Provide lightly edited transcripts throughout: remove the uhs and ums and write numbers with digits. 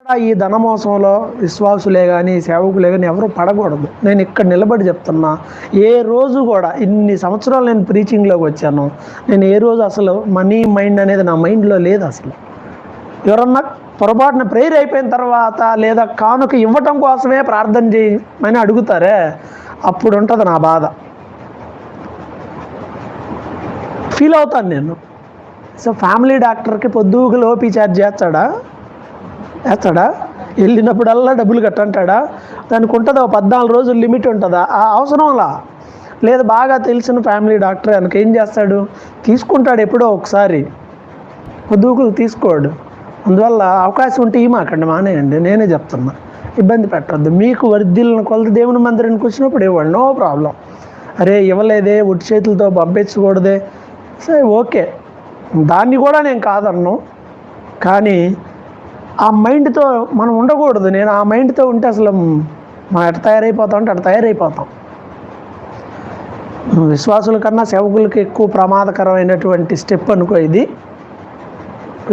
ఈ ధనమోసంలో విశ్వాసులే కానీ సేవకులే కానీ ఎవరు పడకూడదు. నేను ఇక్కడ నిలబడి చెప్తున్నా, ఏ రోజు కూడా ఇన్ని సంవత్సరాలు నేను ప్రీచింగ్లోకి వచ్చాను, నేను ఏ రోజు అసలు మనీ మైండ్ అనేది నా మైండ్లో లేదు. అసలు ఎవరన్నా పొరపాటున ప్రేయర్ అయిపోయిన తర్వాత లేదా కానుక ఇవ్వటం కోసమే ప్రార్థన చేయమని అడుగుతారే, అప్పుడు ఉంటుంది నా బాధ, ఫీల్ అవుతాను నేను. సో ఫ్యామిలీ డాక్టర్కి పొద్దుగులు ఓపీ ఛార్జ్ చేస్తాడా? వెళ్ళినప్పుడల్లా డబ్బులు కట్టంటాడా? దానికి ఉంటుందా 14 రోజులు లిమిట్ ఉంటుందా? ఆ అవసరంలా లేదు. బాగా తెలిసిన ఫ్యామిలీ డాక్టర్ ఆయనకి ఏం చేస్తాడు, తీసుకుంటాడు ఎప్పుడో ఒకసారి, పొద్దుగులు తీసుకోడు. అందువల్ల అవకాశం ఉంటే మాకండి మానేయండి, నేనే చెప్తున్నా, ఇబ్బంది పెట్టద్దు. మీకు వర్ధిల్లిన కొలది దేవుని మందిరానికి వచ్చినప్పుడు ఇవ్వండి, నో ప్రాబ్లం. అరే ఇవ్వలేదే, ఒట్టి చేతులతో పంపించకూడదే, సరే ఓకే, దాన్ని కూడా నేను కాదన్ను. కానీ ఆ మైండ్తో మనం ఉండకూడదు. నేను ఆ మైండ్తో ఉంటే అసలు మనం ఎట్ట తయారైపోతాం అంటే అట్ట తయారైపోతాం. విశ్వాసుల కన్నా సేవకులకి ఎక్కువ ప్రమాదకరమైనటువంటి స్టెప్ అనుకో ఇది.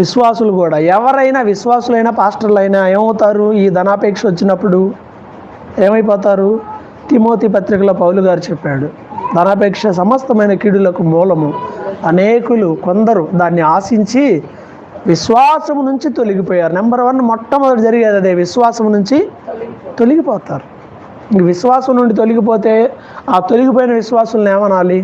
విశ్వాసులు కూడా, ఎవరైనా విశ్వాసులైనా పాస్టర్లైనా ఏమవుతారు, ఈ ధనాపేక్ష వచ్చినప్పుడు ఏమైపోతారు? తిమోతి పత్రికలో పౌలు గారు చెప్పాడు, ధనాపేక్ష సమస్తమైన కీడులకు మూలము. అనేకులు కొందరు దాన్ని ఆశించి విశ్వాసము నుంచి తొలగిపోయారు. నెంబర్ 1 మొట్టమొదటి జరిగేది అదే, విశ్వాసం నుంచి తొలగిపోతారు. విశ్వాసం నుండి తొలగిపోతే ఆ తొలగిపోయిన విశ్వాసులను ఏమనాలి?